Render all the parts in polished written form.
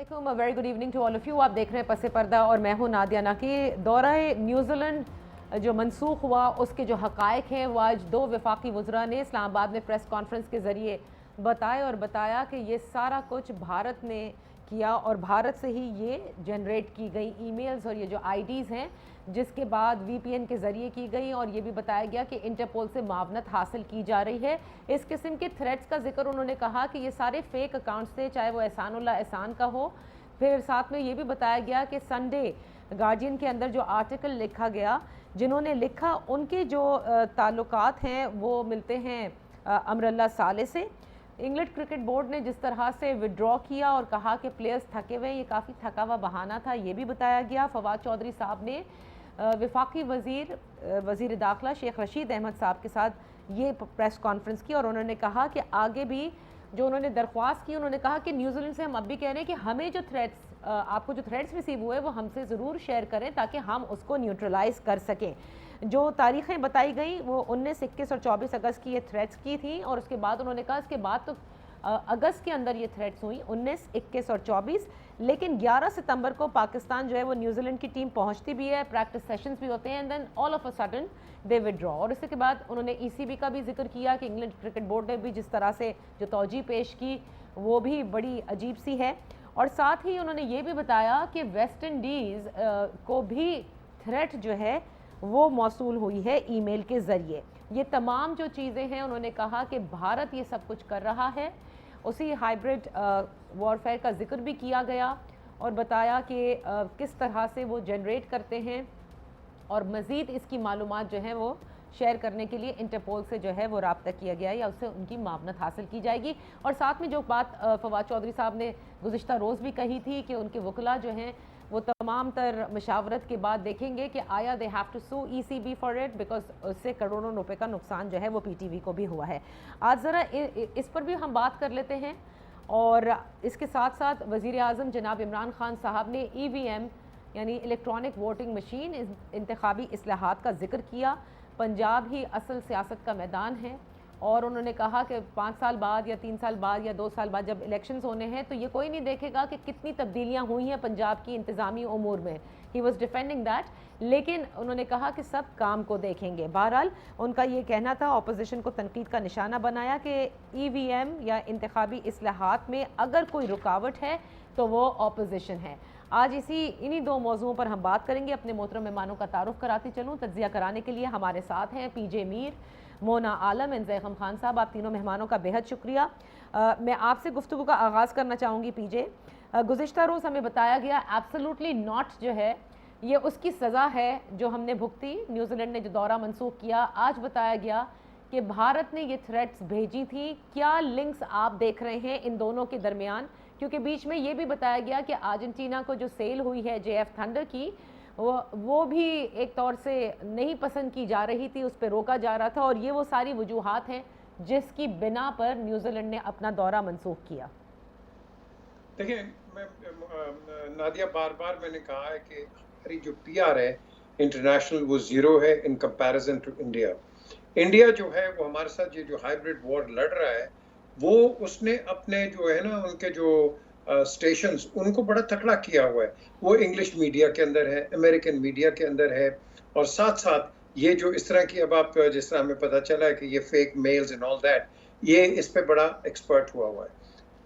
अस्सलाम, very good evening to all of you. आप देख रहे हैं पसे पर्दा और मैं हूं नादिया नकी। दौरा न्यूजीलैंड जो मनसूख हुआ उसके जो हकायक हैं वो आज दो वफाकी वज़रा ने इस्लामाबाद में प्रेस कॉन्फ्रेंस के ज़रिए बताए और बताया कि ये सारा कुछ भारत ने किया और भारत से ही ये जनरेट की गई ईमेल्स और ये जो आईडीज़ हैं जिसके बाद वीपीएन के ज़रिए की गई। और ये भी बताया गया कि इंटरपोल से मावनत हासिल की जा रही है। इस किस्म के थ्रेड्स का जिक्र उन्होंने कहा कि ये सारे फेक अकाउंट्स थे, चाहे वो एहसानुल्लाह एहसान का हो। फिर साथ में ये भी बताया गया कि संडे गार्जियन के अंदर जो आर्टिकल लिखा गया, जिन्होंने लिखा उनके जो ताल्लुकात हैं वो मिलते हैं अमरुल्लाह साले से। इंग्लैंड क्रिकेट बोर्ड ने जिस तरह से विड्रॉ किया और कहा कि प्लेयर्स थके हुए, ये काफ़ी थका हुआ बहाना था, ये भी बताया गया। फवाद चौधरी साहब ने वफाकी वज़ीर दाखिला शेख रशीद अहमद साहब के साथ ये प्रेस कॉन्फ्रेंस की और उन्होंने कहा कि आगे भी जो उन्होंने दरख्वास्त की, उन्होंने कहा कि न्यूजीलैंड से हम अब भी कह रहे हैं कि हमें जो थ्रेड्स आपको जो थ्रेड्स रिसीव हुए वो हमसे ज़रूर शेयर करें ताकि हम उसको न्यूट्रलाइज़ कर सकें। जो तारीखें बताई गई वो 19, 21 और 24 अगस्त की ये थ्रेड्स की थी और उसके बाद उन्होंने कहा इसके बाद तो अगस्त के अंदर ये थ्रेड्स हुई 19, 21 और 24, लेकिन 11 सितंबर को पाकिस्तान जो है वो न्यूजीलैंड की टीम पहुंचती भी है, प्रैक्टिस सेशंस भी होते हैं and then all of a sudden they withdraw. और इसके बाद उन्होंने ईसीबी का भी जिक्र किया कि इंग्लैंड क्रिकेट बोर्ड ने भी जिस तरह से जो तौजी पेश की वो भी बड़ी अजीब सी है। और साथ ही उन्होंने ये भी बताया कि वेस्ट इंडीज़ को भी थ्रेट जो है वो मौसूल हुई है ईमेल के ज़रिए। ये तमाम जो चीज़ें हैं उन्होंने कहा कि भारत ये सब कुछ कर रहा है। उसी हाइब्रिड वॉरफेयर का जिक्र भी किया गया और बताया कि किस तरह से वो जनरेट करते हैं और मज़ीद इसकी मालूमात जो है वो शेयर करने के लिए इंटरपोल से जो है वो रब्ता किया गया या उससे उनकी मावनत हासिल की जाएगी। और साथ में जो बात फवाद चौधरी साहब ने गुज़िश्ता रोज़ भी कही थी कि उनके वकला जो हैं वो तमाम तर मशावरत के बाद देखेंगे कि आया they have to sue ECB for it because उससे करोड़ों रुपए का नुकसान जो है वो पीटीवी को भी हुआ है। आज ज़रा इस पर भी हम बात कर लेते हैं। और इसके साथ साथ वज़ीर आज़म जनाब इमरान खान साहब ने ईवीएम यानी इलेक्ट्रॉनिक वोटिंग मशीन इंतखाबी इस्लाहात का जिक्र किया। पंजाब ही असल सियासत का मैदान है और उन्होंने कहा कि 5 साल बाद या 3 साल बाद या 2 साल बाद जब इलेक्शंस होने हैं तो ये कोई नहीं देखेगा कि कितनी तब्दीलियां हुई हैं पंजाब की इंतज़ामी उमूर में। ही वॉज डिफेंडिंग दैट, लेकिन उन्होंने कहा कि सब काम को देखेंगे। बहरहाल उनका ये कहना था, अपोजिशन को तनकीद का निशाना बनाया कि ईवीएम या इंतखाबी इस्लाहात में अगर कोई रुकावट है तो वो अपोजिशन है। आज इन्हीं दो मौजूओं पर हम बात करेंगे। अपने मोहतरम मेहमानों का तारुफ कराती चलूँ। तज्जिया कराने के लिए हमारे साथ हैं पीजे मीर, मोना आलम, इंज़ैगम खान साहब। आप तीनों मेहमानों का बेहद शुक्रिया। मैं आपसे गुफ्तगू का आगाज़ करना चाहूँगी पीजे। गुज़िश्ता रोज़ हमें बताया गया एब्सोल्युटली नॉट जो है ये उसकी सज़ा है जो हमने भुगती, न्यूजीलैंड ने जो दौरा मनसूख किया। आज बताया गया कि भारत ने ये थ्रेट्स भेजी थी। क्या लिंक्स आप देख रहे हैं इन दोनों के दरमियान? क्योंकि बीच में ये भी बताया गया कि अर्जेंटीना को जो सेल हुई है जेएफ थंडर की वो भी एक तौर से नहीं पसंद की जा रही थी, उस पर रोका जा रहा था और ये वो सारी वजूहात हैं जिसकी बिना पर न्यूजीलैंड ने अपना दौरा मनसूख किया। देखिए, मैं नादिया बार बार मैंने कहा है कि हमारी जो पीआर है इंटरनेशनल वो जीरो है in comparison to India. India जो है वो हमारे साथ ये जो हाइब्रिड वॉर लड़ रहा है वो उसने अपने जो है ना उनके जो स्टेशंस उनको बड़ा तकड़ा किया हुआ है। वो इंग्लिश मीडिया के अंदर है, अमेरिकन मीडिया के अंदर है और साथ साथ ये जो इस तरह की अब आप जिस तरह हमें पता चला है कि ये fake mails and all that, ये इस पे बड़ा एक्सपर्ट हुआ है।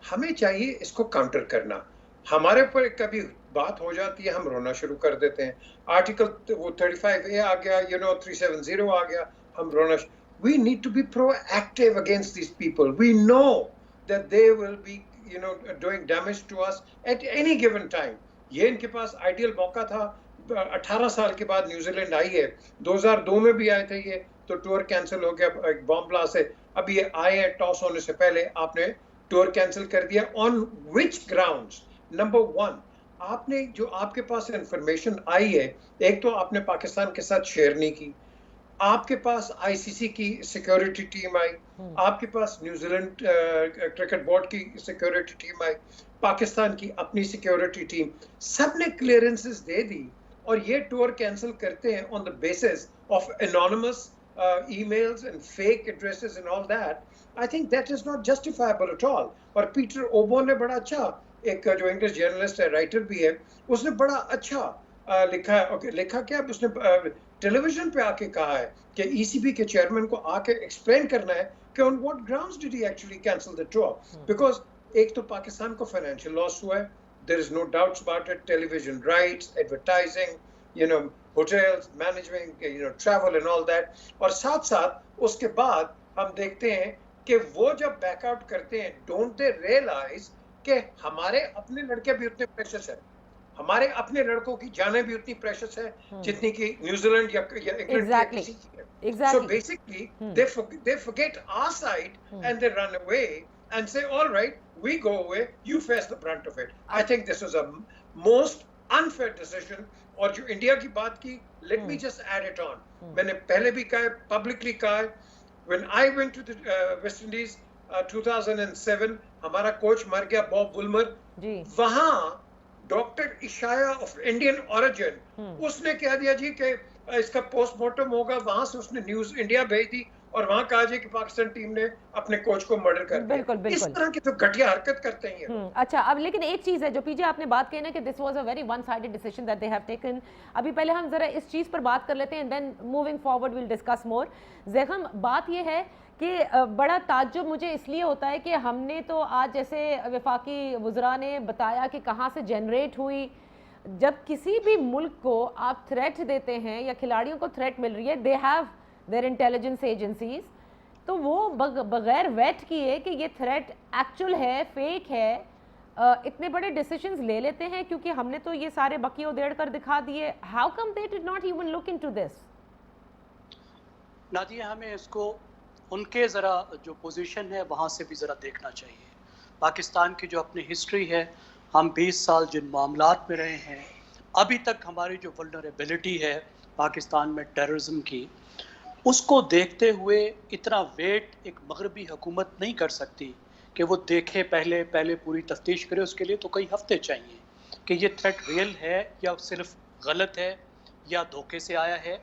हमें चाहिए इसको काउंटर करना। हमारे ऊपर कभी बात हो जाती है हम रोना शुरू कर देते हैं। आर्टिकल वो 35A आ गया, 370 आ गया, हम रोना। We need to be proactive against these people. We know that they will be doing damage to us at any given time. ये इनके पास आइडियल मौका था। 18 साल के बाद न्यूजीलैंड आई है, 2002 में भी आए थे ये, तो टूर कैंसिल हो गया एक बॉम्ब ब्लास्ट से। अब ये आए हैं टॉस होने से पहले आपने टूर कैंसिल कर दिया। On which grounds? नंबर 1, आपने जो आपके पास इंफॉर्मेशन आई है, एक तो आपने पाकिस्तान के साथ शेयर नहीं की, आपके पास आईसीसी की सिक्योरिटी टीम आई, आपके पास न्यूजीलैंड क्रिकेट बोर्ड की सिक्योरिटी टीम आई, पाकिस्तान की अपनी सिक्योरिटी टीम, सबने क्लियरेंसेस दे दी और ये टूर कैंसिल करते हैं on the basis of anonymous emails and fake addresses and all that. I think that is not justifiable at all. और पीटर ओबो ने बड़ा अच्छा एक जो इंग्लिश जर्नलिस्ट है, राइटर भी है, उसने बड़ा अच्छा लिखा है। ओके, लिखा क्या, उसने टेलीविजन पे आके कहा है कि ईसीबी के चेयरमैन को आके एक्सप्लेन करना है कि on what grounds did he actually cancel the tour, because एक तो पाकिस्तान को फाइनेंशियल लॉस हुआ है, there is no doubts about it, television rights, advertising, you know, hotels, management, you know, travel and all that. और साथ साथ उसके बाद हम देखते हैं कि वो जब बैकआउट करते हैं, डोंट दे रियलाइज कि हमारे अपने लड़के भी उतने प्रेशियस है, हमारे अपने लड़कों की जानें भी उतनी प्रेशियस है जितनी कि न्यूजीलैंड या इंग्लैंड की किसी की है। So basically, they forget our side and they run away and say, all right, we go away, you face the brunt of it. I think this was a most unfair decision. और जो India की बात की, let me just add it on. मैंने पहले भी कहा, publicly कहा, when I went to the West Indies 2007, हमारा कोच मर गया, बॉब वुल्मर, वहाँ डॉक्टर इशाया ऑफ इंडियन ओरिजिन, उसने कह दिया जी कि इसका पोस्टमार्टम होगा, वहां से उसने न्यूज इंडिया भेज दी और वहां कहा जी कि पाकिस्तान टीम ने अपने कोच को मर्डर कर दिया। बिल्कुल, बिल्कुल। इस तरह की तो घटिया हरकत करते हैं। अच्छा, अब लेकिन एक चीज है जो पीजे आपने बात की ना कि this was a very one sided decision that they have taken. अभी पहले हम जरा इस चीज पर बात कर लेते हैं, then moving forward will discuss more. Zaigam, बात ये है कि बड़ा ताज्जुब मुझे इसलिए होता है कि हमने तो आज जैसे वफाकी वुज़रा ने बताया कि कहाँ से जनरेट हुई। जब किसी भी मुल्क को आप थ्रेट देते हैं या खिलाड़ियों को थ्रेट मिल रही है, they have their intelligence agencies, तो वो बगैर वेट किए कि ये थ्रेट एक्चुअल है फेक है, इतने बड़े डिसीजंस ले लेते हैं क्योंकि हमने तो ये सारे बकी उधेड़ कर दिखा दिए। How come they did not even look into this? Nadia, हमें इसको उनके ज़रा जो पोजीशन है वहाँ से भी ज़रा देखना चाहिए। पाकिस्तान की जो अपनी हिस्ट्री है, हम 20 साल जिन मामलात में रहे हैं, अभी तक हमारी जो वल्नरेबिलिटी है पाकिस्तान में टेररिज्म की, उसको देखते हुए इतना वेट एक मगरबी हुकूमत नहीं कर सकती कि वो देखे, पहले पूरी तफ्तीश करे। उसके लिए तो कई हफ्ते चाहिए कि ये थ्रेट रियल है या सिर्फ गलत है या धोखे से आया है।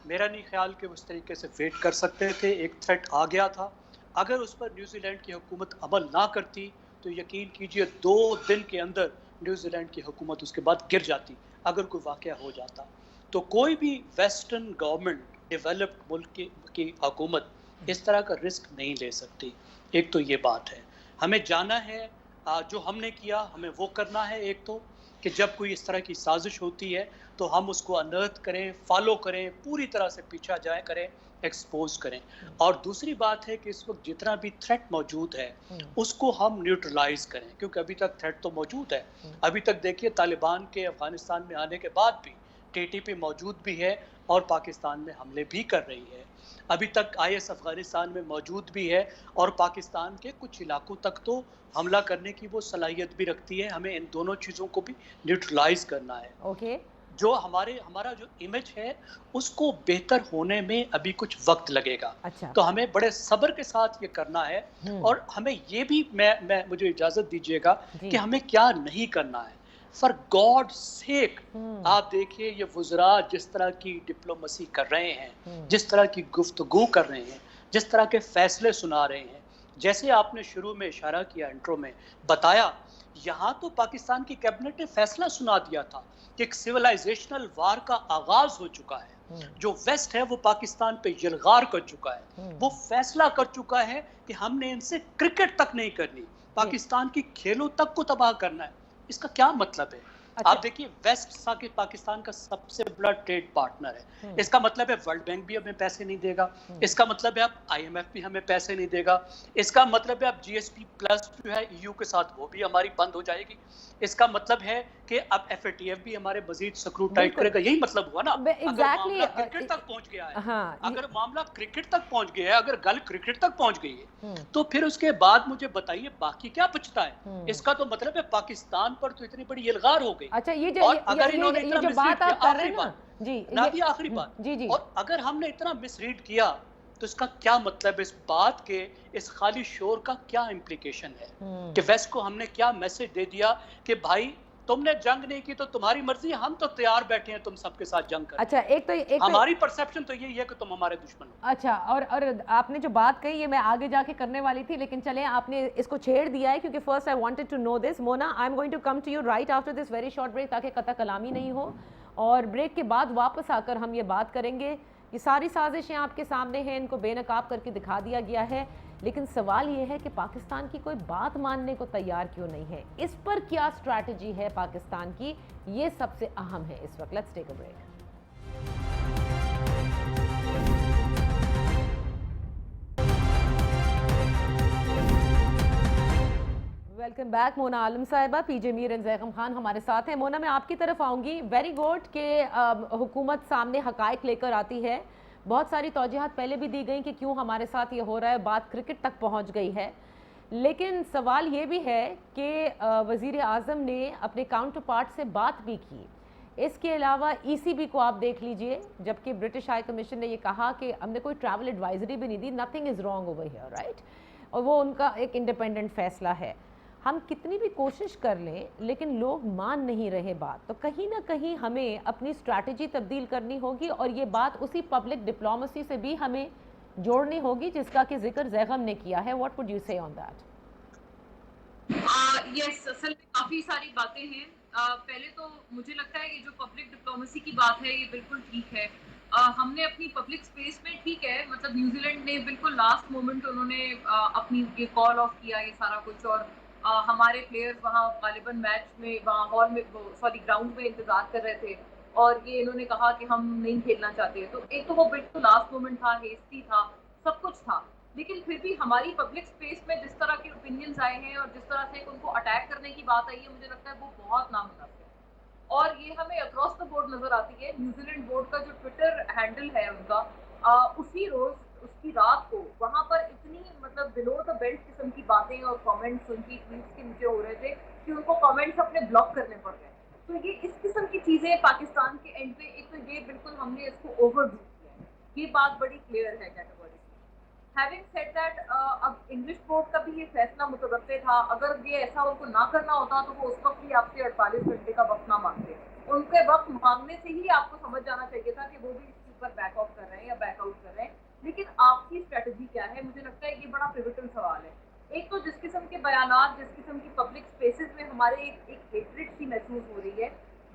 मेरा नहीं ख्याल कि उस तरीके से वेट कर सकते थे। एक थ्रेट आ गया था, अगर उस पर न्यूजीलैंड की हुकूमत अमल ना करती तो यकीन कीजिए 2 दिन के अंदर न्यूजीलैंड की हुकूमत उसके बाद गिर जाती। अगर कोई वाक़या हो जाता तो कोई भी वेस्टर्न गवर्नमेंट, डेवलप्ड मुल्क की हुकूमत इस तरह का रिस्क नहीं ले सकती। एक तो ये बात है, हमें जाना है, जो हमने किया हमें वो करना है। एक तो कि जब कोई इस तरह की साजिश होती है तो हम उसको अनर्थ करें, फॉलो करें, पूरी तरह से पीछा जाए करें, एक्सपोज करें। और दूसरी बात है कि इस वक्त जितना भी थ्रेट मौजूद है उसको हम न्यूट्रलाइज करें, क्योंकि अभी तक थ्रेट तो मौजूद है। अभी तक देखिए, तालिबान के अफगानिस्तान में आने के बाद भी टीटीपी मौजूद भी है और पाकिस्तान में हमले भी कर रही है। अभी तक आईएस अफगानिस्तान में मौजूद भी है और पाकिस्तान के कुछ इलाकों तक तो हमला करने की वो सलाहियत भी रखती है। हमें इन दोनों चीज़ों को भी न्यूट्रलाइज करना है। ओके। जो हमारा जो इमेज है उसको बेहतर होने में अभी कुछ वक्त लगेगा। अच्छा। तो हमें बड़े सब्र के साथ ये करना है। और हमें ये भी मुझे इजाज़त दीजिएगा कि हमें क्या नहीं करना है। फॉर गॉड सेक, आप देखिए ये वुज़रा जिस तरह की डिप्लोमेसी कर रहे हैं, जिस तरह की गुफ्तगू कर रहे हैं, जिस तरह के फैसले सुना रहे हैं, जैसे आपने शुरू में इशारा किया, इंट्रो में बताया, यहाँ तो पाकिस्तान की कैबिनेट ने फैसला सुना दिया था कि एक सिविलाइजेशनल वार का आगाज हो चुका है। जो वेस्ट है वो पाकिस्तान पे यलगार कर चुका है। वो फैसला कर चुका है कि हमने इनसे क्रिकेट तक नहीं करनी, पाकिस्तान की खेलों तक को तबाह करना है। इसका क्या मतलब है? अच्छा। आप देखिए, वेस्ट पाकिस्तान का सबसे बड़ा ट्रेड पार्टनर है। इसका मतलब है वर्ल्ड बैंक भी हमें पैसे नहीं देगा। इसका मतलब है अब IMF भी हमें पैसे नहीं देगा। इसका मतलब है अब GSP प्लस जो है EU के साथ वो भी हमारी बंद हो जाएगी। इसका मतलब है कि अब FATF भी हमारे मजीद स्क्रूटाइज करेगा। यही मतलब हुआ ना। एग्जैक्टली, क्रिकेट तक पहुंच गया है। हाँ, अगर मामला क्रिकेट तक पहुंच गया है, अगर गल क्रिकेट तक पहुंच गई है, तो फिर उसके बाद मुझे बताइए बाकी क्या बचता है? इसका तो मतलब है पाकिस्तान पर तो इतनी बड़ी इल्गार हो गई। अच्छा, ये जो बात आप कर रहे हैं ना जी, नादिया, आखिरी बात जी। और अगर हमने इतना मिसरीड किया तो इसका क्या मतलब है? इस बात के, इस खाली शोर का क्या इम्प्लीकेशन है कि वेस्ट को हमने क्या मैसेज दे दिया कि भाई तुमने जंग नहीं की तो तुम्हारी मर्जी, हम तो तैयार बैठे हैं तुम सबके साथ जंग करने। अच्छा, एक हमारी परसेप्शन तो यही है कि तुम हमारे दुश्मन हो। अच्छा, और आपने जो बात कही ये मैं आगे जाके करने वाली थी, लेकिन चलें आपने इसको छेड़ दिया है क्योंकि first I wanted to know this. Mona, I am going to come to you right after this very short break, ताकि कता कलामी नहीं हो, और ब्रेक के बाद वापस आकर हम ये बात करेंगे। ये सारी साजिशें आपके सामने हैं, इनको बेनकाब करके दिखा दिया गया है, लेकिन सवाल ये है कि पाकिस्तान की कोई बात मानने को तैयार क्यों नहीं है? इस पर क्या स्ट्रैटेजी है पाकिस्तान की, ये सबसे अहम है इस वक्त। Let's take a break. Welcome back. Mona Alam साहिबा, पीजे मीर एंड जैगम खान हमारे साथ हैं। मोना, मैं आपकी तरफ आऊँगी। वेरी गुड कि हुकूमत सामने हकायक लेकर आती है। बहुत सारी तौजीहात पहले भी दी गई कि क्यों हमारे साथ ये हो रहा है, बात क्रिकेट तक पहुँच गई है, लेकिन सवाल ये भी है कि वज़ीर आज़म ने अपने काउंटर पार्ट से बात भी की। इसके अलावा ECB को आप देख लीजिए, जबकि ब्रिटिश हाई कमीशन ने ये कहा कि हमने कोई ट्रैवल एडवाइजरी भी नहीं दी, nothing is wrong over here, right, और वो उनका एक इंडिपेंडेंट फैसला है। हम कितनी भी कोशिश कर लें लेकिन लोग मान नहीं रहे बात, तो कहीं ना कहीं हमें अपनी स्ट्रैटेजी तब्दील करनी होगी, और ये बात उसी पब्लिक डिप्लोमेसी से भी हमें जोड़नी होगी जिसका कि जिक्र जैगम ने किया है। व्हाट वुड यू से ऑन दैट? यस, असल में काफी सारी बातें हैं। पहले तो मुझे लगता है ये जो पब्लिक डिप्लोमेसी की बात है ये बिल्कुल ठीक है। हमने अपनी पब्लिक स्पेस में, ठीक है, मतलब न्यूजीलैंड ने बिल्कुल लास्ट मोमेंट उन्होंने अपनी ये कॉल ऑफ किया ये सारा कुछ, और हमारे प्लेयर्स वहाँ गालिबन मैच में वहाँ हॉल में, सॉरी ग्राउंड में इंतजार कर रहे थे, और ये इन्होंने कहा कि हम नहीं खेलना चाहते। तो एक तो वो बिल्कुल लास्ट मोमेंट था, हेस्टी था, सब कुछ था, लेकिन फिर भी हमारी पब्लिक स्पेस में जिस तरह के ओपिनियंस आए हैं और जिस तरह से उनको अटैक करने की बात आई है, मुझे लगता है वो बहुत नामुनासिब है, और ये हमें अक्रॉस द बोर्ड नजर आती है। न्यूजीलैंड बोर्ड का जो ट्विटर हैंडल है उनका, उसी रोज उसकी रात को वहां पर इतनी मतलब बिलो द बेल्ट किस्म की बातें और कमेंट्स उनकी ट्वीट्स के नीचे हो रहे थे कि उनको कमेंट्स अपने ब्लॉक करने पड़ गए। तो ये इस किस्म की चीजें पाकिस्तान के एंड पे, एक तो ये बिल्कुल हमने इसको ओवरडू किया है, ये बात बड़ी क्लियर है कैटेगरी। हैविंग सेड दैट, अब इंग्लिश बोर्ड का भी ये फैसला मुतवक्के था। अगर ये ऐसा उनको ना करना होता तो वो उस वक्त भी आपसे 48 घंटे का वक्त ना मांगते। उनके वक्त मांगने से ही आपको समझ जाना चाहिए था कि वो भी इसके ऊपर बैक ऑफ कर रहे हैं या बैक आउट कर रहे हैं। लेकिन आपकी स्ट्रेटजी क्या है, मुझे लगता है ये बड़ा पिवटल सवाल है। एक तो जिस किस्म के बयानात, जिस किस्म की पब्लिक स्पेसेस में हमारे एक हेट्रेड सी महसूस हो रही है,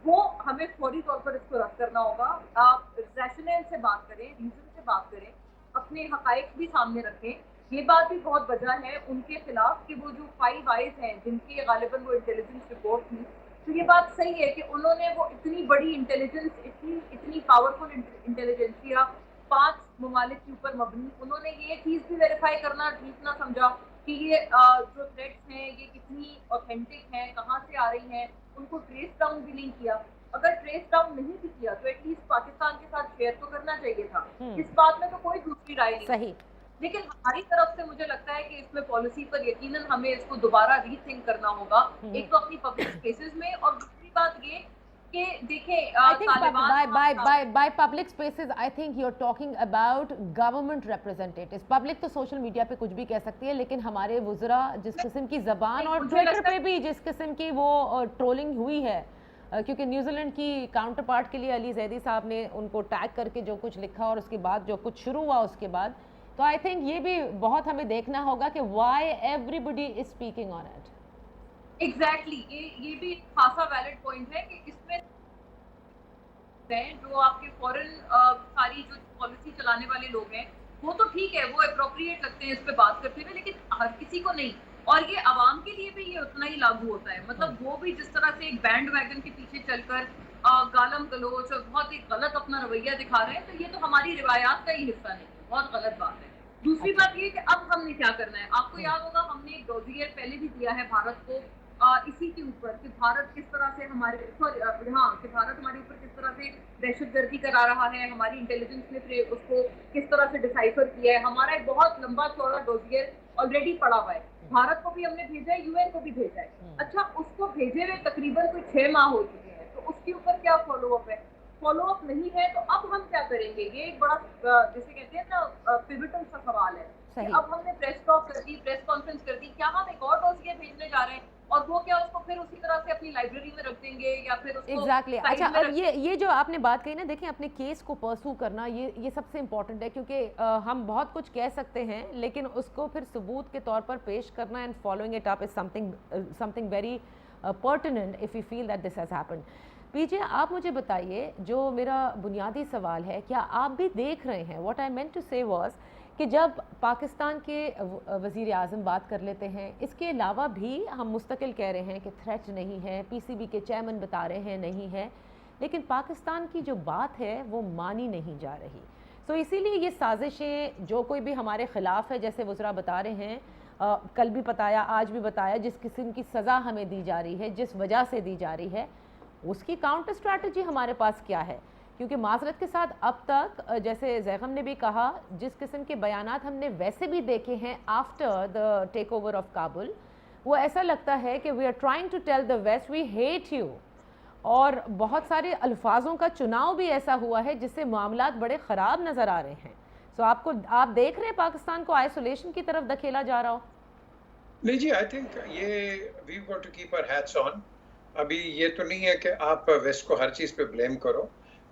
वो हमें फौरी तौर पर इसको रद्द करना होगा। आप रैशनल से बात करें, रीजन से बात करें, अपने हकायक भी सामने रखें। ये बात भी बहुत वजह है उनके खिलाफ कि वो जो 5 आइज हैं जिनकी गालिबन वो इंटेलिजेंस रिपोर्ट थी, तो ये बात सही है कि उन्होंने वो इतनी बड़ी इंटेलिजेंस, इतनी पावरफुल इंटेलिजेंसिया 5 ममालिक के ऊपर मबनी, उन्होंने ये चीज़ भी वेरीफाई करना ठीक ना समझा कि ये जो थ्रेट्स हैं ये कितनी ऑथेंटिक हैं, कहाँ से आ रही हैं, उनको ट्रेस डाउन भी नहीं किया। अगर ट्रेस डाउन नहीं भी किया तो एटलीस्ट पाकिस्तान के साथ शेयर तो करना चाहिए था। इस बात में तो कोई दूसरी राय नहीं सही। लेकिन हमारी तरफ से मुझे लगता है कि इसमें पॉलिसी पर यकीनन हमें इसको दोबारा रीथिंक करना होगा, एक तो अपनी पब्लिक स्पेसेस में, और दूसरी बात ये कि देखें, I think by public spaces, I think you're talking about government representatives. Public तो सोशल मीडिया पे कुछ भी कह सकती है, लेकिन हमारे वुज़रा जिस किस्म की ज़बान, और ट्विटर पे भी जिस किस्म की वो ट्रोलिंग हुई है, क्योंकि न्यूजीलैंड की काउंटर पार्ट के लिए अली जैदी साहब ने उनको टैग करके जो कुछ लिखा और उसके बाद जो कुछ शुरू हुआ उसके बाद, तो आई थिंक ये भी बहुत हमें देखना होगा कि why everybody is speaking on it. Exactly, ये भी खासा वैलिड पॉइंट है कि इसमें जो आपके फॉरेन सारी जो पॉलिसी चलाने वाले लोग हैं वो तो ठीक है, वो अप्रोप्रिएट लगते हैं इस पे बात करते हुए, लेकिन हर किसी को नहीं, और ये आवाम के लिए भी ये उतना ही लागू होता है। मतलब वो भी जिस तरह से एक बैंड वैगन के पीछे चलकर गालम गलोच और बहुत ही गलत अपना रवैया दिखा रहे हैं, तो ये तो हमारी रिवायात का ही हिस्सा नहीं, बहुत गलत बात है। दूसरी बात ये कि अब हमने क्या करना है, आपको याद होगा हमने एक डोजियर पहले भी दिया है भारत को इसी के ऊपर कि भारत किस तरह से हमारे कि भारत हमारे ऊपर किस तरह से दहशतगर्दी करा रहा है, हमारी इंटेलिजेंस ने उसको किस तरह से डिसाइफर किया है। हमारा एक बहुत लंबा चौड़ा डोजियर ऑलरेडी पड़ा हुआ है, भारत को भी हमने भेजा है, यूएन को भी भेजा है। अच्छा, उसको भेजे हुए तकरीबन कोई 6 माह हो चुके हैं, तो उसके ऊपर क्या फॉलोअप है? फॉलोअप नहीं है, तो अब हम क्या करेंगे? ये एक बड़ा जैसे कहते हैं ना पिवटल सा सवाल है। अब हमने प्रेस टॉक कर दी, प्रेस कॉन्फ्रेंस कर दी, क्या हम एक और डोजियर भेजने जा रहे हैं? और वो क्या, उसको फिर उसी तरह से अपनी लाइब्रेरी में रख देंगे या फिर उसको एग्जैक्टली साइड अच्छा, में अब रख ये जो आपने बात कही ना, देखिए अपने केस को परसू करना ये सबसे इम्पोर्टेंट है, क्योंकि हम बहुत कुछ कह सकते हैं लेकिन उसको फिर सबूत के तौर पर पेश करना and following it up is something very pertinent if you feel that this has happened. PJ, आप मुझे बताइए, जो मेरा बुनियादी सवाल है, क्या आप भी देख रहे हैं, व्हाट आई मेंट टू से वाज कि जब पाकिस्तान के वज़ीर आज़म बात कर लेते हैं, इसके अलावा भी हम मुस्तकिल कह रहे हैं कि थ्रेट नहीं है, पीसीबी के चेयरमैन बता रहे हैं नहीं है, लेकिन पाकिस्तान की जो बात है वो मानी नहीं जा रही। तो इसीलिए ये साजिशें, जो कोई भी हमारे ख़िलाफ़ है, जैसे वज़रा बता रहे हैं, कल भी बताया, आज भी बताया, जिस किस्म की सज़ा हमें दी जा रही है, जिस वजह से दी जा रही है, उसकी काउंटर स्ट्रैटेजी हमारे पास क्या है? क्योंकि माजरत के साथ अब तक, जैसे जैगम ने भी कहा, जिस किस्म के बयानात हमने वैसे भी देखे हैं after the take over of Kabul, वो ऐसा लगता है कि we are trying to tell the West we hate you, और बहुत सारे अल्फाजों का चुनाव भी ऐसा हुआ है जिससे मामलात बड़े ख़राब नज़र आ रहे हैं। तो आप देख रहे हैं पाकिस्तान को आइसोलेशन की तरफ धकेला जा रहा हो? नहीं जी, आई थिंक ये we got to keep our hats on. अभी ये तो नहीं है कि आप वेस्ट को हर चीज़ पे ब्लेम करो।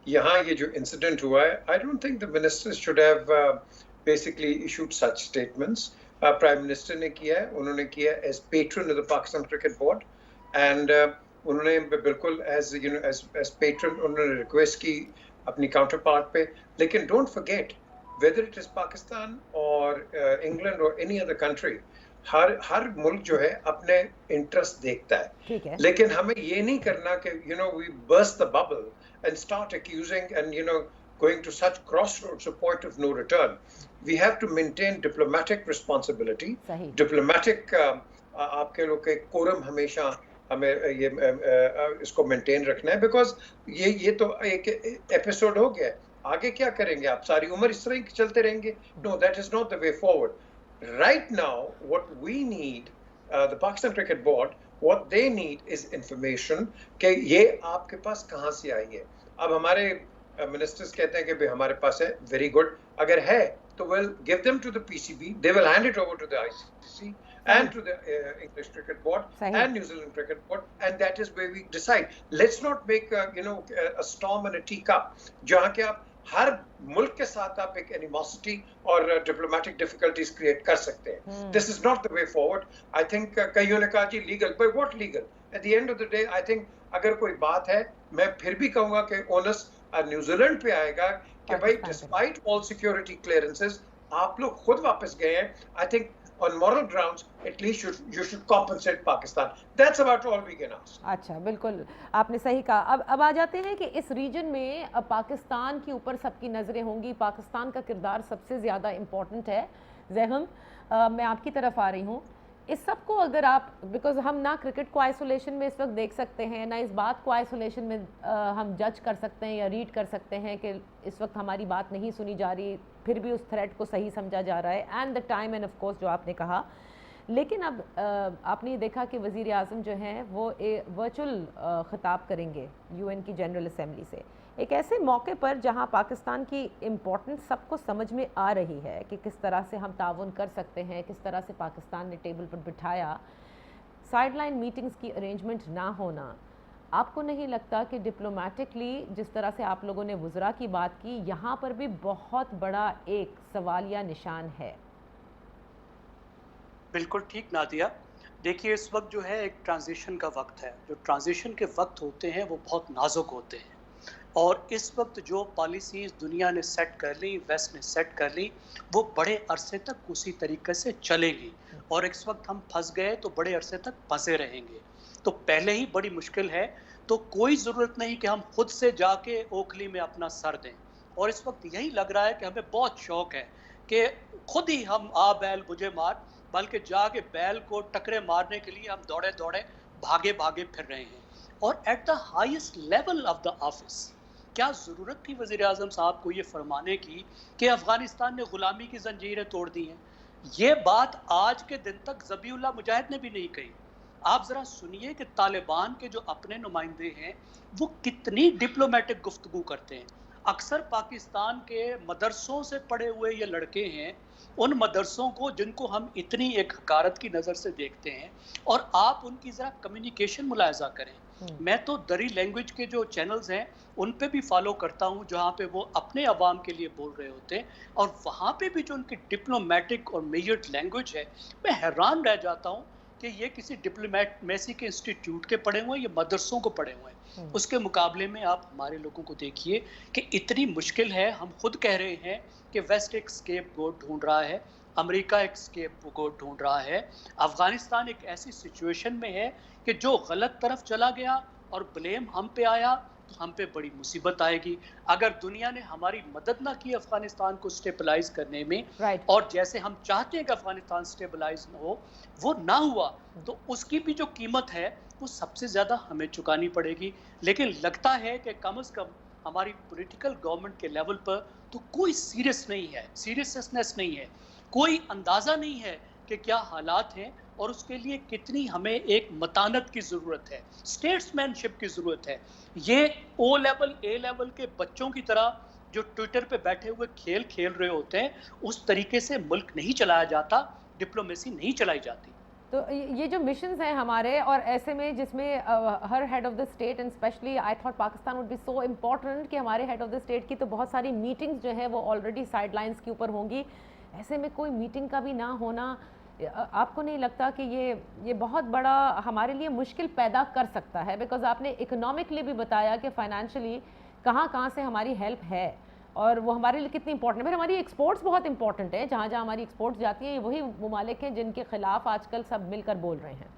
यहाँ ये जो इंसिडेंट हुआ है, I don't think the ministers should have basically issued such statements. Prime minister ने किया है, उन्होंने किया as patron of the Pakistan cricket board, and उन्होंने बिल्कुल as you know as patron उन्होंने रिक्वेस्ट की अपनी काउंटर पार्ट पे। लेकिन don't forget, whether it is Pakistan और इंग्लैंड और एनी अदर कंट्री, हर मुल्क जो है अपने इंटरेस्ट देखता है। ठीक है, लेकिन हमें ये नहीं करना कि you know we burst the bubble and start accusing and you know going to such crossroads of point of no return. We have to maintain diplomatic responsibility, diplomatic आपके लोग के कोरम हमेशा हमें ये इसको मेंटेन रखना है, बिकॉज ये तो एक एपिसोड हो गया है। आगे क्या करेंगे आप? सारी उम्र इस तरह ही चलते रहेंगे? No, that is not the way forward. Right now, what we need, the Pakistan Cricket Board, what they need is information कि ये आपके पास कहाँ से आई है। अब हमारे मिनिस्टर्स कहते हैं कि भाई हमारे पास है, very good, अगर है तो we'll give them to the PCB, they will hand it over to the ICC and to the English Cricket Board and New Zealand Cricket Board, and that is where we decide. Let's not make a storm in a teacup, जहाँ के आप हर मुल्क के साथ आप एक animosity और diplomatic difficulties create कर सकते हैं। This is not the way forward. I think कईयों ने कहा जी legal, but what legal? At the end of the day I think अगर कोई बात है, मैं फिर भी कहूंगा कि ओनस न्यूजीलैंड पे आएगा कि भाई डिस्पाइट ऑल सिक्योरिटी क्लियरेंसेस आप लोग खुद वापस गए हैं। I think on moral grounds at least you should compensate Pakistan. That's about all we can ask. अच्छा, बिल्कुल आपने सही कहा। अब आ जाते हैं कि इस रीजन में अब पाकिस्तान के ऊपर सबकी नज़रें होंगी, पाकिस्तान का किरदार सबसे ज़्यादा इम्पोर्टेंट है। जहम, मैं आपकी तरफ आ रही हूँ। इस सब को अगर आप, बिकॉज हम ना क्रिकेट को आइसोलेशन में इस वक्त देख सकते हैं, ना इस बात को आइसोलेशन में हम जज कर सकते हैं या रीड कर सकते हैं कि इस वक्त हमारी बात नहीं सुनी जा रही, फिर भी उस थ्रेट को सही समझा जा रहा है, and the time end of course जो आपने कहा। लेकिन अब आपने देखा कि वज़ीर आज़म जो हैं वो वर्चुअल ख़िताब करेंगे यूएन की जनरल असम्बली से, एक ऐसे मौके पर जहां पाकिस्तान की इम्पोर्टेंस सबको समझ में आ रही है कि किस तरह से हम ताउन कर सकते हैं, किस तरह से पाकिस्तान ने टेबल पर बिठाया। साइडलाइन मीटिंग्स की अरेंजमेंट ना होना, आपको नहीं लगता कि डिप्लोमेटिकली जिस तरह से आप लोगों ने वुज़रा की बात की, यहाँ पर भी बहुत बड़ा एक सवालिया निशान है? बिल्कुल ठीक नादिया। देखिए, इस वक्त जो है एक ट्रांजिशन का वक्त है। जो ट्रांजिशन के वक्त होते हैं वो बहुत नाजुक होते हैं, और इस वक्त जो पॉलिसीज़ दुनिया ने सेट कर ली, वेस्ट ने सेट कर ली, वो बड़े अरसे तक उसी तरीके से चलेगी, और इस वक्त हम फंस गए तो बड़े अरसे तक फंसे रहेंगे। तो पहले ही बड़ी मुश्किल है, तो कोई ज़रूरत नहीं कि हम खुद से जाके ओखली में अपना सर दें। और इस वक्त यही लग रहा है कि हमें बहुत शौक़ है कि खुद ही हम आ बैल मुझे मार, बल्कि जाके बैल को टकरे मारने के लिए हम दौड़े दौड़े भागे भागे फिर रहे हैं। और at the highest level of the office, क्या ज़रूरत थी वज़ीर आज़म साहब को ये फरमाने की कि अफ़गानिस्तान ने ग़ुलामी की जंजीरें तोड़ दी हैं? ये बात आज के दिन तक ज़बीउल्लाह मुजाहिद ने भी नहीं कही। आप ज़रा सुनिए कि तालिबान के जो अपने नुमाइंदे हैं वो कितनी डिप्लोमेटिक गुफ्तगू करते हैं। अक्सर पाकिस्तान के मदरसों से पढ़े हुए ये लड़के हैं, उन मदरसों को जिनको हम इतनी एक हकारत की नज़र से देखते हैं, और आप उनकी ज़रा कम्युनिकेशन मुलायजा करें। मैं तो दरी लैंग्वेज के जो चैनल्स हैं उन पे भी फॉलो करता हूँ, जहाँ पे वो अपने अवाम के लिए बोल रहे होते हैं, और वहाँ पे भी जो उनकी डिप्लोमेटिक और मेजर्ड लैंग्वेज है, मैं हैरान रह जाता हूँ कि ये किसी डिप्लोमेसी के इंस्टीट्यूट के पढ़े हुए हैं, ये मदरसों को पढ़े हुए हैं। उसके मुकाबले में आप हमारे लोगों को देखिए कि इतनी मुश्किल है। हम खुद कह रहे हैं कि वेस्ट एक स्केप गोट ढूंढ रहा है, अमेरिका एक स्केप गोट ढूंढ रहा है, अफगानिस्तान एक ऐसी सिचुएशन में है कि जो गलत तरफ चला गया और ब्लेम हम पे आया तो हम पे बड़ी मुसीबत आएगी। अगर दुनिया ने हमारी मदद ना की अफगानिस्तान को स्टेबलाइज करने में, राइट। और जैसे हम चाहते हैं कि अफगानिस्तान स्टेबलाइज हो, वो ना हुआ, तो उसकी भी जो कीमत है वो सबसे ज़्यादा हमें चुकानी पड़ेगी। लेकिन लगता है कि कम से कम हमारी पॉलिटिकल गवर्नमेंट के लेवल पर तो कोई सीरियसनेस नहीं है, कोई अंदाज़ा नहीं है कि क्या हालात हैं और उसके लिए कितनी हमें एक मतानत की ज़रूरत है, स्टेट्समैनशिप की ज़रूरत है। ये ओ लेवल ए लेवल के बच्चों की तरह जो ट्विटर पे बैठे हुए खेल खेल रहे होते हैं, उस तरीके से मुल्क नहीं चलाया जाता, डिप्लोमेसी नहीं चलाई जाती। तो ये जो मिशंस हैं हमारे, और ऐसे में जिसमें हर head of the state, and specially I thought Pakistan would be so important कि हमारे हेड ऑफ द स्टेट की तो बहुत सारी मीटिंग्स जो है वो ऑलरेडी साइडलाइंस के ऊपर होंगी, ऐसे में कोई मीटिंग का भी ना होना, आपको नहीं लगता कि ये बहुत बड़ा हमारे लिए मुश्किल पैदा कर सकता है? बिकॉज आपने इकोनॉमिकली भी बताया कि फाइनेंशियली कहाँ कहाँ से हमारी हेल्प है और वो हमारे लिए कितनी इंपॉर्टेंट है। फिर हमारी एक्सपोर्ट्स बहुत इंपॉर्टेंट है, जहाँ जहाँ हमारी एक्सपोर्ट्स जाती हैं वही ममालिक हैं जिनके खिलाफ आजकल सब मिलकर बोल रहे हैं।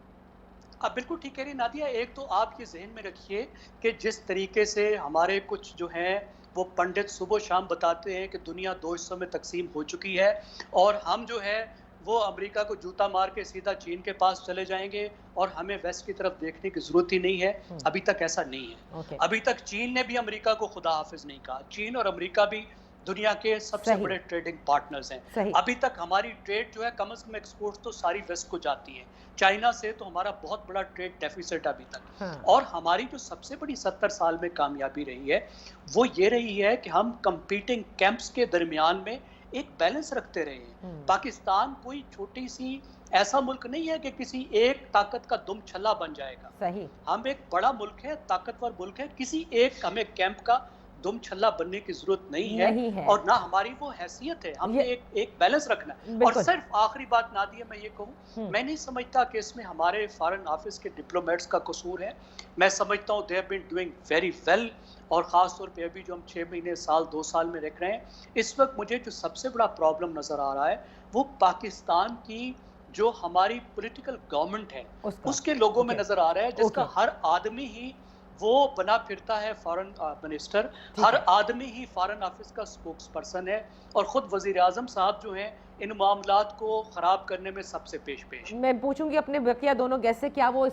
आप बिल्कुल ठीक कह रही नादिया। एक तो आप ये जहन में रखिए कि जिस तरीके से हमारे कुछ जो हैं वो पंडित सुबह शाम बताते हैं कि दुनिया दो हिस्सों में तकसीम हो चुकी है, और हम जो है वो अमेरिका को जूता मार के सीधा चीन के पास चले जाएंगे और हमें वेस्ट की तरफ देखने की जरूरत ही नहीं है। अभी तक ऐसा नहीं है। अभी तक चीन ने भी अमेरिका को खुदा हाफिज नहीं कहा। चीन और अमेरिका भी दुनिया के सबसे बड़े ट्रेडिंग पार्टनर्स हैं। अभी तक हमारी ट्रेड जो है कम से कम एक्सपोर्ट तो सारी वेस्ट को जाती है। चाइना से तो हमारा बहुत बड़ा ट्रेड डेफिसिट अभी तक। और हमारी जो सबसे बड़ी 70 साल में कामयाबी रही है वो ये रही है कि हम कंपीटिंग कैंप्स के दरमियान में एक बैलेंस रखते रहे हैं। पाकिस्तान कोई छोटी सी ऐसा मुल्क नहीं है कि किसी एक ताकत का दुम छल्ला बन जाएगा। सही। हम एक बड़ा मुल्क है, ताकतवर मुल्क है, किसी एक हमें कैंप का दुम छल्ला बनने की जरूरत नहीं है, और ना हमारी वो हैसियत है। हमने एक बैलेंस रखना है। और सिर्फ आखिरी बात नादिया मैं ये कहूँ, मैं नहीं समझता कि इसमें हमारे फॉरेन ऑफिस के डिप्लोमेट्स का कसूर है। मैं समझता हूँ they have been doing very well, और ख़ास तौर पे अभी जो हम 6 महीने साल 2 साल में रख रहे हैं, इस वक्त मुझे जो सबसे बड़ा प्रॉब्लम नज़र आ रहा है वो पाकिस्तान की जो हमारी पॉलिटिकल गवर्नमेंट है उसके लोगों में नज़र आ रहा है, जिसका हर आदमी ही वो बना फिरता है फॉरेन मिनिस्टर, हर आदमी ही फॉरेन ऑफिस का स्पोक्स पर्सन है, और ख़ुद वज़ीर आज़म साहब जो हैं इन मामलात को ख़राब करने में सबसे पेश। मैं पूछूंगी अपने बकिया दोनों गेस्ट से, क्या वो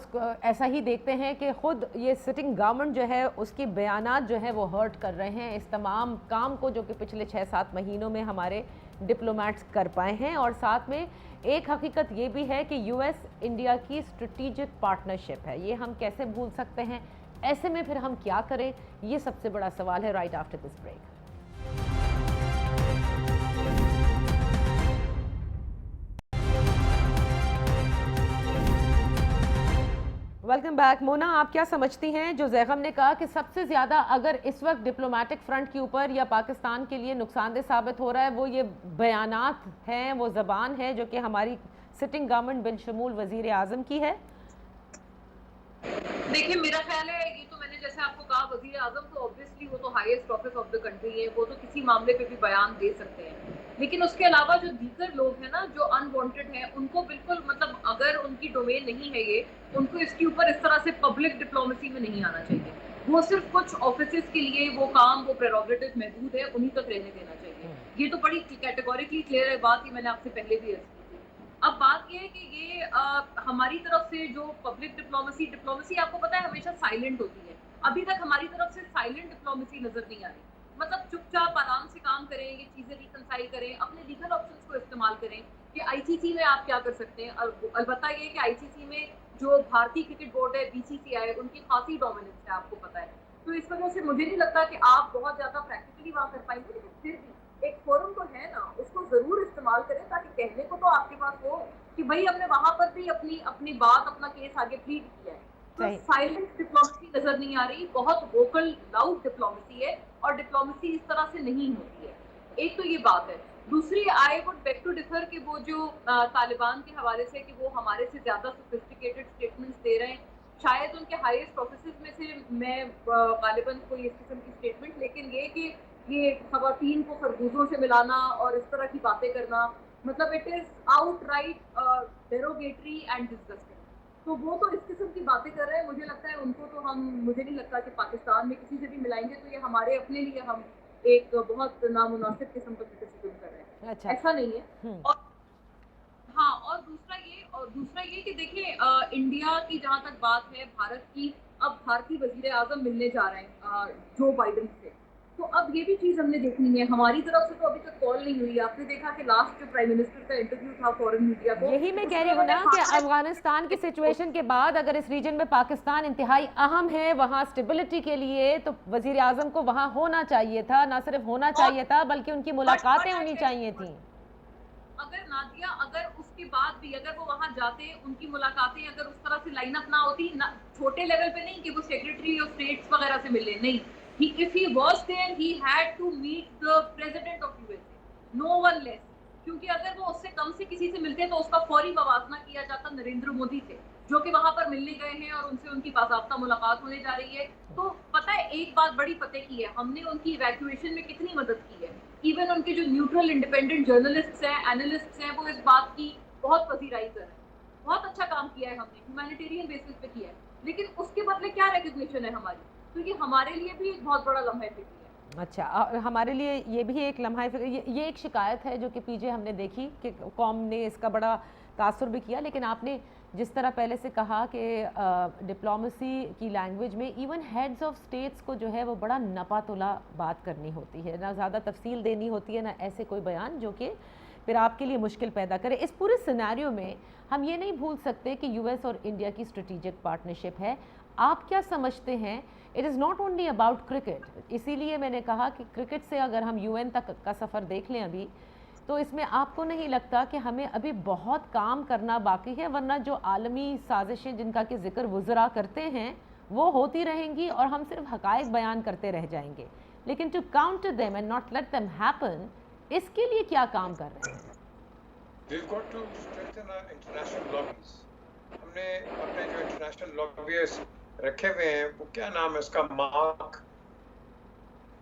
ऐसा ही देखते हैं कि खुद ये सिटिंग गवर्नमेंट जो है उसकी बयानात जो है वो हर्ट कर रहे हैं इस तमाम काम को जो कि पिछले 6-7 महीनों में हमारे डिप्लोमेट्स कर पाए हैं? और साथ में एक हकीकत ये भी है कि यूएस इंडिया की स्ट्रेटेजिक पार्टनरशिप है, ये हम कैसे भूल सकते हैं? ऐसे में फिर हम क्या करें, ये सबसे बड़ा सवाल है। Right after this break. Welcome back. Mona, आप क्या समझती हैं जो जैगम ने कहा कि सबसे ज़्यादा अगर इस वक्त डिप्लोमेटिक फ्रंट के ऊपर या पाकिस्तान के लिए नुकसानदेह साबित हो रहा है वो ये बयानात हैं, वो ज़बान है जो कि हमारी सिटिंग गवर्नमेंट बिलशमूल वज़ीर आज़म की है? देखिए, मेरा ख्याल है ये तो मैंने जैसे आपको कहा, वज़ीर आज़म तो ऑब्वियसली वो तो highest office of the country है, वो तो किसी मामले पे भी बयान दे सकते हैं। लेकिन उसके अलावा जो दीगर लोग हैं ना जो अनवांटेड हैं, उनको बिल्कुल मतलब अगर उनकी डोमेन नहीं है ये, उनको इसके ऊपर इस तरह से पब्लिक डिप्लोमेसी में नहीं आना चाहिए। वो सिर्फ कुछ ऑफिसेस के लिए वो काम, वो प्रेरोगेटिव महदूद है, उन्हीं तक रहने देना चाहिए। ये तो बड़ी कैटेगोरिकली क्लियर है बात, ही मैंने आपसे पहले भी अर्ज की थी। अब बात ये है कि ये हमारी तरफ से जो पब्लिक डिप्लोमेसी आपको पता है हमेशा साइलेंट होती है। अभी तक हमारी तरफ से साइलेंट डिप्लोमेसी नजर नहीं आ रही। मतलब चुपचाप आराम से काम करें, ये चीजें रिकंसाइल करें, अपने लीगल ऑप्शंस को इस्तेमाल करें कि आईसीसी में आप क्या कर सकते हैं। अलबत्ता ये कि आईसीसी में जो भारतीय क्रिकेट बोर्ड है, बीसीसीआई, उनकी खासी डोमिनेंस है, आपको पता है। तो इस वजह से मुझे नहीं लगता कि आप बहुत ज्यादा प्रैक्टिकली वहाँ कर पाएंगे, लेकिन फिर भी एक फोरम तो है ना, उसको जरूर इस्तेमाल करें ताकि कहने को तो आपके पास हो कि भाई हमने वहां पर भी अपनी अपनी बात, अपना केस आगे प्लीड किया है। तो सही। साइलेंट डिप्लोमेसी नजर नहीं आ रही, बहुत वोकल लाउड डिप्लोमेसी है, और डिप्लोमेसी इस तरह से नहीं होती है। एक तो ये बात है। दूसरी, I would beg to differ कि वो जो तालिबान के हवाले से कि वो हमारे से ज्यादा सोफिस्टिकेटेड स्टेटमेंट्स दे रहे हैं, शायद उनके हाईएस्ट ऑफिसर्स में से मैं गालिबन कोई इस किस्म की स्टेटमेंट, लेकिन ये कि ये खवातीन को खरबूजों से मिलाना और इस तरह की बातें करना, मतलब it is outright derogatory and disgusting. तो वो तो इस किस्म की बातें कर रहे हैं, मुझे लगता है उनको तो हम, मुझे नहीं लगता कि पाकिस्तान में किसी से भी मिलाएंगे तो ये हमारे अपने लिए हम एक बहुत नामुनासिब किस्म का क्रिटिसिज्म कर रहे हैं। अच्छा। ऐसा नहीं है। और हाँ, और दूसरा ये कि देखिए इंडिया की जहाँ तक बात है, भारत की, अब भारतीय वजीर आजम मिलने जा रहे हैं जो बाइडन से, तो अब ये भी चीज हमने देखनी है। हमारी तरफ से तो अभी तक कॉल नहीं हुई। आपने देखा कि लास्ट जो प्राइम मिनिस्टर का इंटरव्यू था फॉरेन मीडिया को, यही मैं कह रही हूँ ना कि अफगानिस्तान की सिचुएशन के बाद अगर इस रीजन में पाकिस्तान इंतहाई अहम है वहाँ स्टेबिलिटी के लिए, तो वजीर आजम को वहाँ होना चाहिए था, ना सिर्फ होना चाहिए था बल्कि उनकी मुलाकातें होनी चाहिए थी। अगर नादिया, अगर उसके बाद भी अगर वो वहां जाते, उनकी मुलाकातें अगर उस तरह से लाइन अप ना होती ना, छोटे लेवल पे नहीं कि वो सेक्रेटरी ऑफ स्टेट्स वगैरह से मिले, नहीं, if he was there he had to meet the president of USA, no one less, क्योंकि अगर वो उससे कम से किसी से मिलते तो उसका फौरी मवाजना किया जाता नरेंद्र मोदी से, जो कि वहां पर मिलने गए हैं और उनसे उनकी बाकायदा मुलाकात होने जा रही है। तो पता है एक बात बड़ी पते की है, हमने उनकी इवैक्यूएशन में कितनी मदद की है। इवन उनके जो न्यूट्रल इंडिपेंडेंट जर्नलिस्ट्स हैं, एनालिस्ट्स हैं, वो इस बात की बहुत पजीराई कर रहे हैं। बहुत अच्छा काम किया है हमने, ह्यूमैनिटेरियन बेसिस पे किया है, लेकिन उसके बदले क्या रिकग्निशन है हमारी? तो ये हमारे लिए भी एक बहुत बड़ा लम्हा फिक्र है। अच्छा, हमारे लिए ये भी एक लम्हा फिक्र, ये एक शिकायत है जो कि पीछे हमने देखी कि कौम ने इसका बड़ा तासुर भी किया, लेकिन आपने जिस तरह पहले से कहा कि डिप्लोमेसी की लैंग्वेज में इवन हेड्स ऑफ स्टेट्स को जो है वो बड़ा नपातुला बात करनी होती है, ना ज़्यादा तफसील देनी होती है, ना ऐसे कोई बयान जो कि फिर आपके लिए मुश्किल पैदा करे। इस पूरे सिनेरियो में हम ये नहीं भूल सकते कि यूएस और इंडिया की स्ट्रेटेजिक पार्टनरशिप है। आप क्या समझते हैं? It is not only about cricket, इसीलिए मैंने कहा कि क्रिकेट से अगर हम यूएन तक का सफ़र देख लें अभी, तो इसमें आपको नहीं लगता कि हमें अभी बहुत काम करना बाकी है? वरना जो आलमी साजिशें जिनका कि जिक्र वुज़रा करते हैं वो होती रहेंगी और हम सिर्फ हक़ाइक़ बयान करते रह जाएंगे, लेकिन to counter them and not let them happen, इसके लिए क्या काम कर रहे हैं? We've got to strengthen our international lobbies. हमने अपने जो इंटरनेशनल लॉबीज रखे हुए हैं, वो क्या नाम है इसका, मार्क,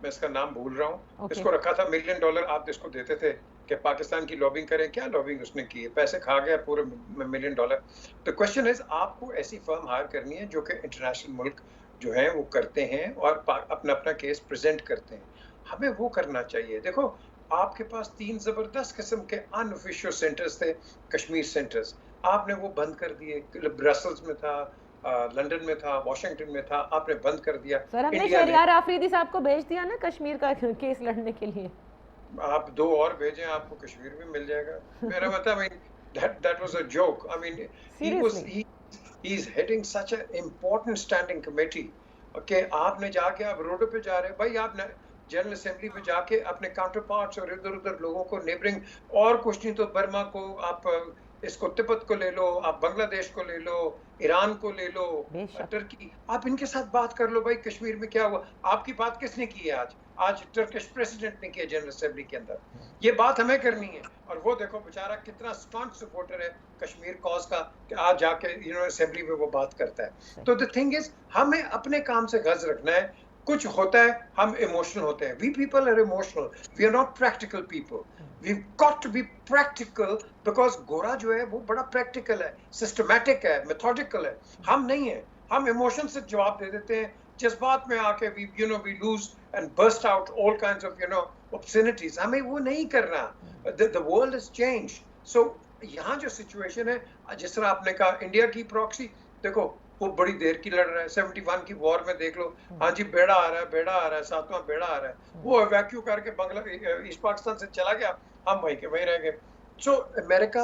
मैं इसका नाम भूल रहा हूँ, इसको रखा था, $1 मिलियन आप इसको देते थे कि पाकिस्तान की लॉबिंग करें। क्या लॉबिंग उसने की है? पैसे खा गया पूरे $1 मिलियन। तो क्वेश्चन इज, आपको ऐसी फर्म हायर करनी है जो कि इंटरनेशनल मुल्क जो है वो करते हैं और अपना अपना केस प्रेजेंट करते हैं, हमें वो करना चाहिए। देखो, आपके पास 3 जबरदस्त किस्म के अनऑफिशियल सेंटर्स थे, कश्मीर सेंटर्स, आपने वो बंद कर दिए। ब्रसल्स में था, लंदन में था, वाशिंगटन में था, आपने बंद कर दिया। सर, हमने शहरियार आफरीदी साहब को भेज दिया ना कश्मीर का केस लड़ने के लिए। आप 2 और भेजें, आपको कश्मीर भी मिल जाएगा। मेरा मतलब that was a joke. I mean, he's heading such an important standing committee. Okay, आपने जाके आप रोडों पे जा रहे हैं भाई, आप जनरल असेंबली में जाके अपने काउंटर पार्ट्स और इधर उधर लोगों को, नेबरिंग, और कुछ नहीं तो बर्मा को, आप इसको तिब्बत को ले लो, आप बांग्लादेश को ले लो, ईरान को ले लो, टर्की, आप इनके साथ बात कर लो भाई कश्मीर में क्या हुआ। आपकी बात किसने की है आज टर्किश प्रेसिडेंट ने की है जनरल असेंबली के अंदर। ये बात हमें करनी है। और वो देखो बेचारा कितना स्ट्रॉन्ग सपोर्टर है कश्मीर कॉज का कि आज जाके असेंबली में वो बात करता है। तो द थिंग इज, हमें अपने काम से गज रखना है। कुछ होता है हम इमोशनल होते हैं, we people are emotional, we are not practical people. We've got to be practical because गोरा जो है वो बड़ा प्रैक्टिकल है, सिस्टमैटिक है, मेथोडिकल है। हम नहीं है, हम इमोशन से जवाब दे देते हैं, जज्बात में आके we lose and burst out all kinds of obscenities. हमें वो नहीं करना। The world has changed. So यहाँ जो सिचुएशन है, जिस तरह आपने कहा इंडिया की प्रॉक्सी, देखो वो बड़ी देर की लड़ रहा है। 71 की वॉर में देख लो, हाँ जी बेड़ा आ रहा है, 7वां बेड़ा आ रहा है, वो वैक्यू करके ईस्ट पाकिस्तान से चला गया, हम वहीं के वहीं रह गए। सो अमेरिका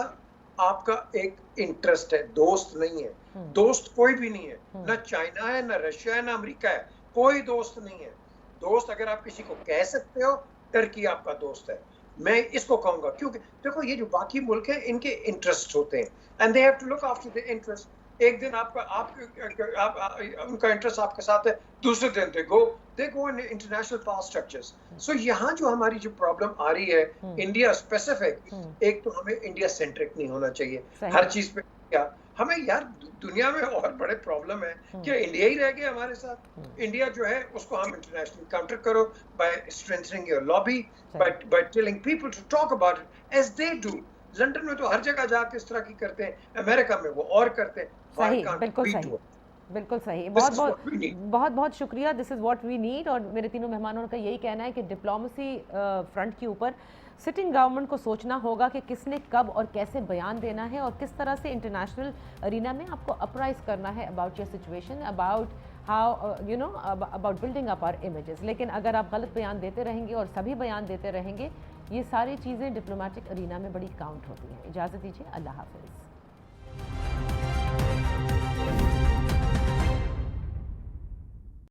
आपका एक इंटरेस्ट है, दोस्त नहीं है। दोस्त कोई भी नहीं है, ना चाइना है, ना रशिया है, ना अमेरिका है, कोई दोस्त नहीं है। दोस्त अगर आप किसी को कह सकते हो, टर्की आपका दोस्त है, मैं इसको कहूंगा, क्योंकि देखो ये जो बाकी मुल्क हैं इनके इंटरेस्ट होते हैं and they have to look after the interest. एक दिन उनका इंटरेस्ट आपके साथ है, दूसरे दिन they go in international power structures. So यहाँ जो हमारी जो प्रॉब्लम आ रही है इंडिया स्पेसिफिक, एक तो हमें इंडिया सेंट्रिक नहीं होना चाहिए हर चीज पे। क्या हमें यार दुनिया में और बड़े प्रॉब्लम है, क्या इंडिया ही रह गया हमारे साथ? इंडिया जो है उसको हम इंटरनेशनल काउंटर करो by strengthening your lobby, by telling people to talk about it as they do. London में तो हर जगह जाके इस तरह की करते हैं, अमेरिका में वो और करते हैं। सही, बिल्कुल सही, बिल्कुल सही। बहुत बहुत शुक्रिया। This is what we need. और मेरे तीनों मेहमानों का यही कहना है कि डिप्लोमेसी फ्रंट के ऊपर सिटिंग गवर्नमेंट को सोचना होगा कि किसने कब और कैसे बयान देना है और किस तरह से इंटरनेशनल अरीना में आपको अपराइज करना है about your situation, about how you know about building up our images. लेकिन अगर आप गलत बयान देते रहेंगे और सभी बयान देते रहेंगे, ये सारी चीज़ें डिप्लोमेटिक अरीना में बड़ी काउंट होती हैं। इजाज़त दीजिए, अल्लाह हाफ़िज़।